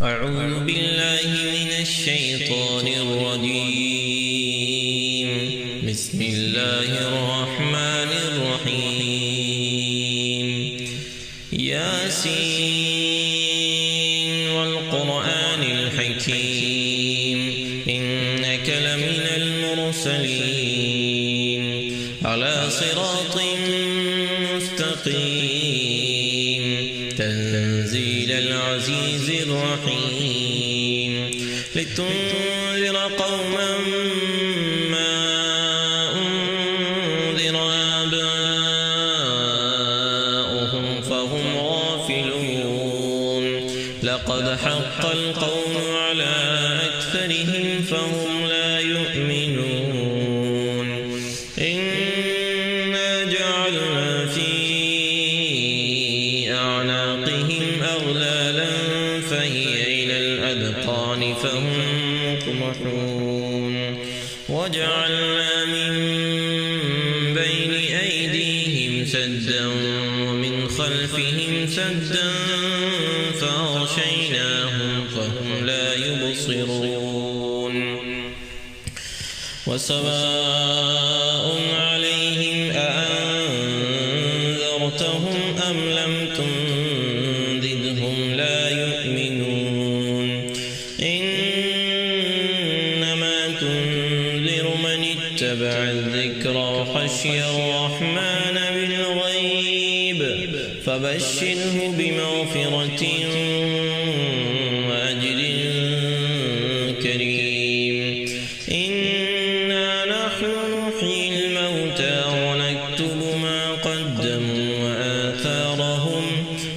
أعوذ بالله من الشيطان الرجيم. بسم الله الرحمن الرحيم. ياسين والقرآن الحكيم إنك لمن المرسلين على صراط مستقيم تنزيل العزيز الرحيم لتنذر قوما ما أنذر آباؤهم فهم غافلون لقد حق القول على أكثرهم فهم لا يؤمنون إنا جعلنا في أعناقهم أغلالا فهي إلى الأذقان فهم مقمحون وجعلنا من بين أيديهم سدا ومن خلفهم سدا فأغشيناهم فهم لا يبصرون وسواء عليهم أأنذرتهم أم لم تنذرهم لا يؤمنون إنما تنذر من اتبع الذكر وخشي الرحمن بالغيب فبشره بمغفرة وأجر كريم. إنا نحن نحيي الموتى ونكتب ما قدموا وآثارهم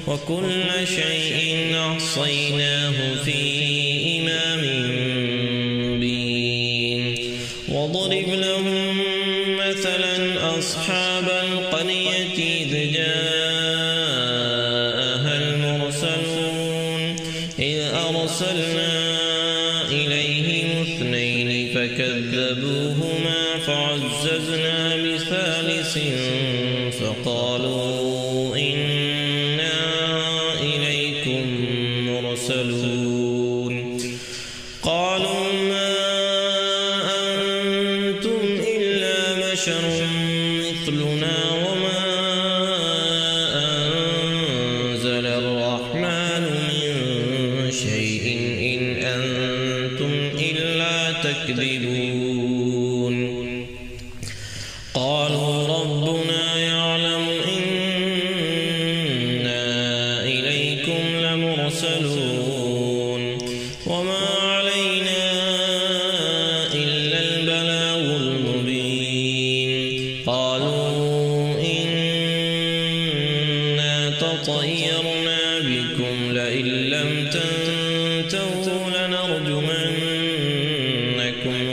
وكل شيء أحصيناه في إمام مبين. واضرب لهم مثلا أصحاب القرية إذ جاءها المرسلون إذ أرسلنا إليهم اثنين فكذبوهما فعززنا بثالث فقالوا إنا إليكم مرسلون قالوا ما أنتم إلا بشر مثلنا وما أنزل الرحمن من شيء إن أنتم إلا تكذبون. قالوا ربنا يعلم إنا إليكم لمرسلون وما علينا إلا البلاغ المبين. قالوا إنا تطيرنا بكم لئن لم تنتهوا لنرجمنكم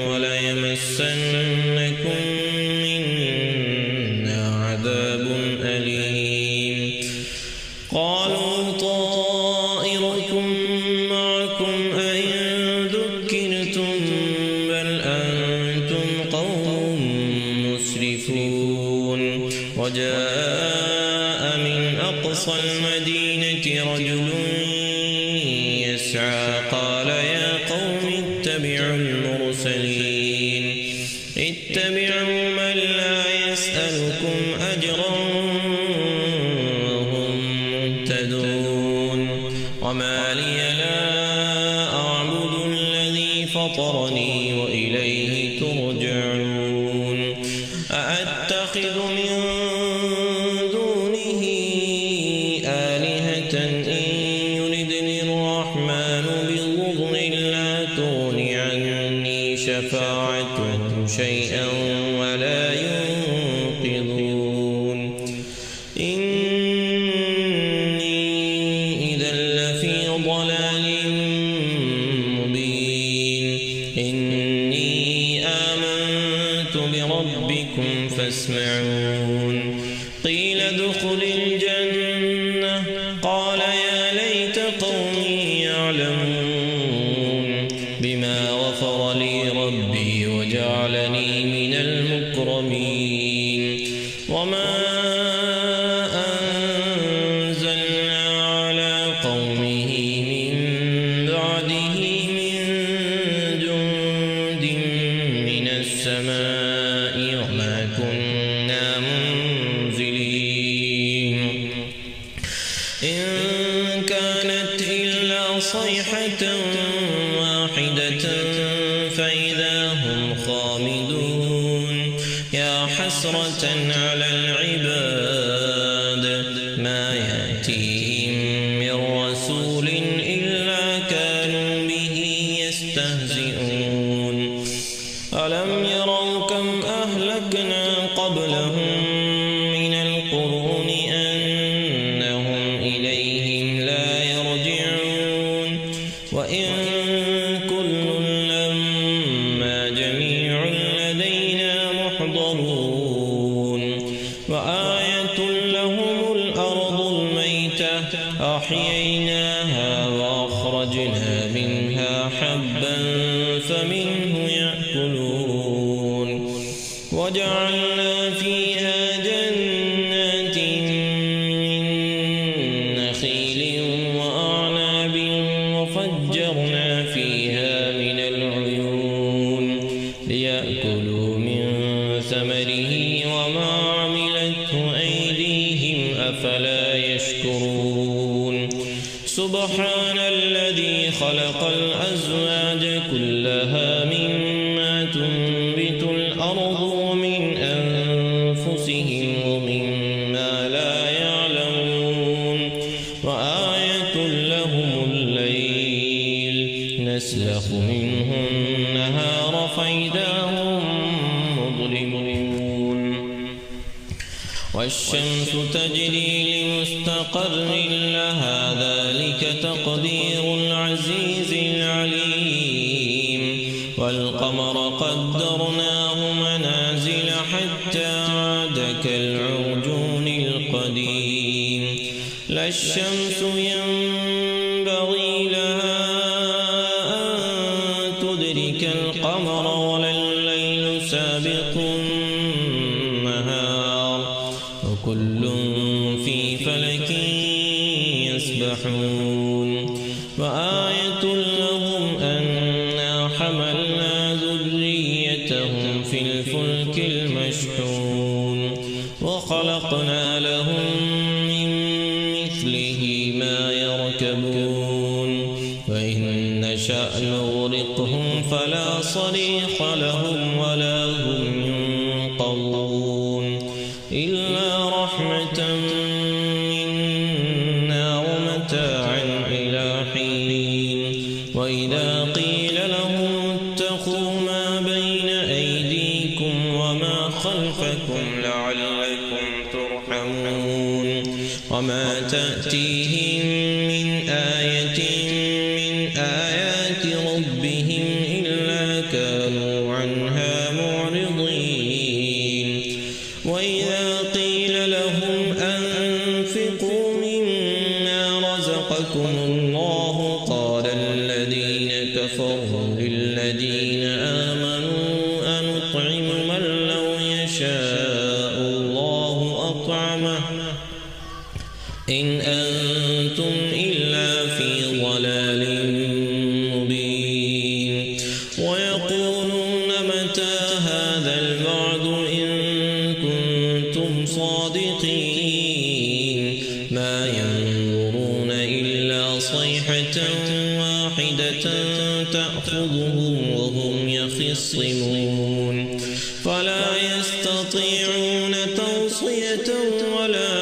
وليمسنكم منا عذاب أليم. قالوا طائركم معكم أئن ذكرتم بل أنتم قوم مسرفون. وجاء من أقصى المدينة رجل يسعى قال يا قوم اتبعوا المرسلين اتبعوا من لا يسألكم أجرا وهم مهتدون. وما لي لا أعبد الذي فطرني وإليه ترجعون. أأتخذ من دونه آلهة إن يردني الرحمن بضر لا تغن عني شفاعتهم شيئا ولا ينقذون. إني إذا لفي ضلال مبين. إني آمنت بربكم فاسمعون. قيل ادخل الجنة قال يا ليت قومي يعلمون بما غفر لي ربي وجعلني من المكرمين. وما أنزلنا على قومه من بعده من جند من السماء وما كنا منزلين إن كانت إلا صيحة واحدة فإذا هم خامدون يا حسرة على العباد ما يأتيهم من رسول إلا كانوا به يستهزئون ألم يروا كم أهلكنا قبلهم من القرون أنهم إليهم لا يرجعون وإن كل لما جميع لدينا محضرون وآية لهم الأرض الميتة أحييناها وأخرجنا منها حبا فمنه يأكلون وجعلنا فيها جنات من نخيل وأعناب وفجرنا فيها من العيون ليأكلوا من ثمره وما عملته أيديهم أفلا يشكرون سبحان الذي خلق الأزواج كلها مما تنبت الأرض ومن أنفسهم ومما لا يعلمون وآية لهم الليل نسلخ منه النهار فإذا هم مظلمون والشمس تجري لمستقر لها ذلك تقدير العزيز العليم والقمر قدرناه منازل حتى عاد كالعرجون القديم لا الشمس ينبغي لها أن تدرك القمر ولا الليل سابق النهار وكل في فلك يسبحون وآية لهم أنا حملنا ذريتهم في الفلك المشحون وخلقنا لهم من مثله ما يركبون وإن نشأ نغرقهم فلا صريخ لهم ولا هم ينقذون إلا رحمة منا ومتاعا إلى حين وإذا قيل لهم اتقوا ما بين أيديكم وما خلفكم لعلكم ترحمون وما تأتيهم من آية من آيات ربهم إلا كانوا عنها معرضين وإذا قيل لهم أنفقوا مما رزقكم الله قال الذين كفروا للذين آمنوا أنطعم من لو يشاء الله أطعمه إن أنتم إلا في ضلال مبين ويقولون متى هذا الوعد إن كنتم صادقين ما ينظرون إلا صيحة واحدة تأخذهم وهم يخصمون فلا يستطيعون توصية ولا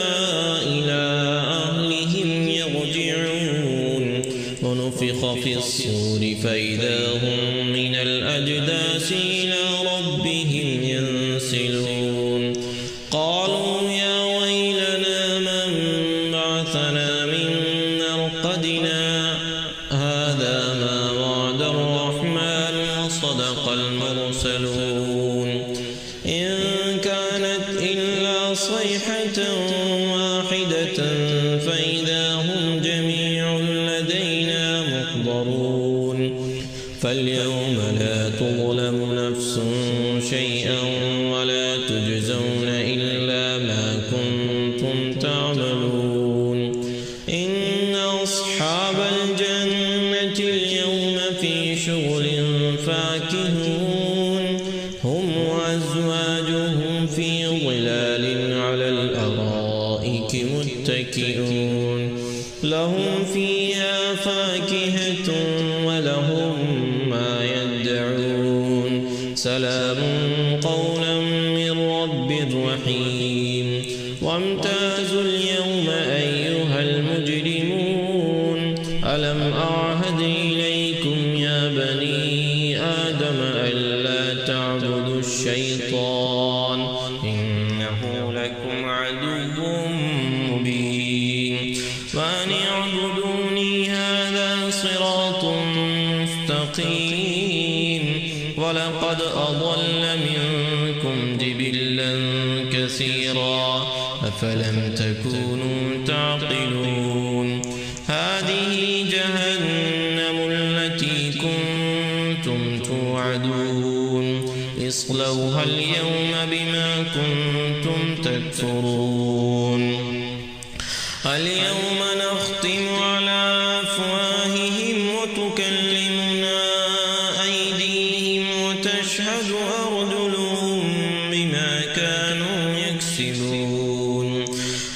إلى أهلهم يرجعون ونفخ في الصور فإذا هم من الأجداث إلى ربهم ينسلون قالوا يا ويلنا من بعثنا من مرقدنا هذا ما وعد الرحمن وصدق المرسلون إن كانت إلا صيحة واحدة فإذا هم جميع لدينا محضرون فاليوم لا تظلم نفس شيئا ولا تجزون إلا ما كنتم تعملون إن أصحاب الجنة اليوم لفي شغل فاكهون هم وأزواجهم في ظلال على الأرائك متكئون لهم فيها فاكهة ولهم ما يدعون سلام قولا من رب رحيم وامتازوا اليوم أيها المجرمون ألم أعهد إليكم يا بني آدم ألا تعبدوا الشيطان إنه لكم عدو مبين وأن اعبدوني هذا صراط مستقيم ولقد أضل منكم جبلا كثيرا أفلم تكونوا تعقلون هذه جهنم التي كنتم توعدون اصلوها اليوم بما كنتم تكفرون اليوم نختم على أفواههم وتكلمنا أيديهم وتشهد أرجلهم بما كانوا يكسبون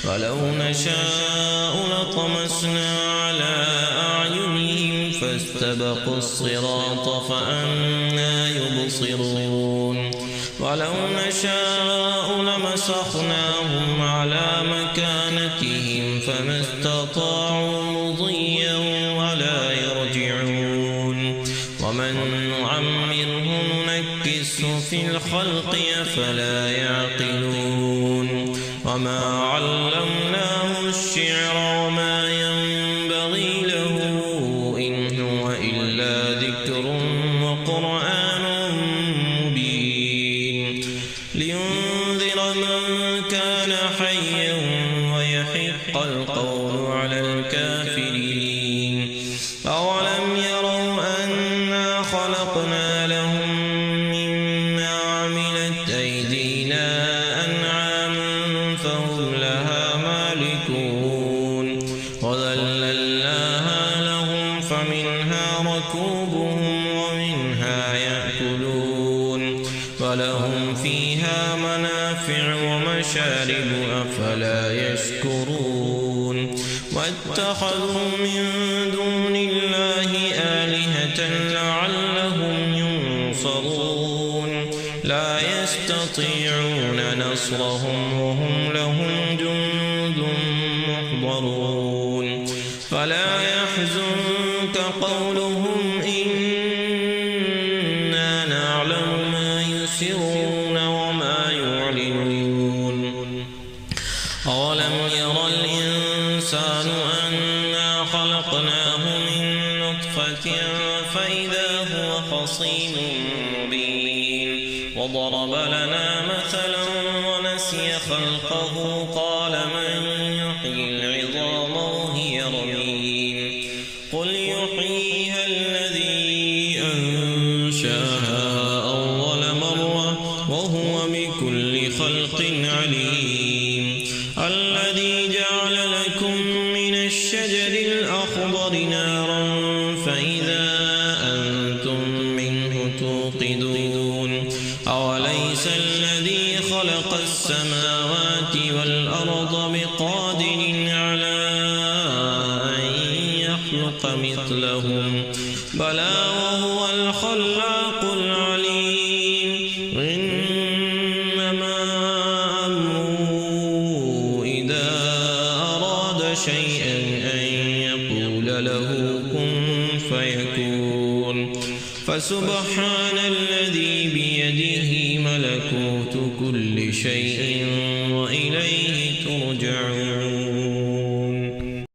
ولو نشاء لطمسنا على أعينهم فاستبقوا الصراط فأنى يبصرون ولو نشاء لمسخناهم على مكانتهم فما استطاعوا مضيا ولا يرجعون ومن نعمره ننكسه في الخلق أفلا يعقلون وما علمناه الشعر وما ينبغي له إن هو إلا ذكر وقرآن مبين لينذر من كان حيا ويحق القول على الكافرين أولم يروا أنا خلقنا لهم مما عملت أيدينا أنعاما فهم لها مالكون وذللناها لهم فمنها ركوبهم ومنها يأكلون ولهم فيها منافع ومشارب أفلا يشكرون واتخذوا من دون الله آلهة لعلهم ينصرون لا يستطيعون نصرهم وهم لهم جند محضرون فلا يحزنك قولهم إنا نعلم ما يسرون وما يعلنون أولم ير الإنسان أنا خلقناه من نطفة فإذا هو خصيم مبين وضرب لنا مثلا ونسي خلقه قال من يحيي العظام وهي رميم قل يحييها الذي أنشاها أول مرة وهو بكل خلق عليم الذي جعل لكم من الشجر الأخضر نارا فإذا أنتم منه توقدون أوليس الذي خلق السماوات والأرض بقادر على أن يخلق مثلهم بلى وهو الخلاق العليم إنما أمره إذا أراد شيئا أن يقول له كن فيكون فسبحان الذي بيده ملكوت كل شيء وإليه ترجعون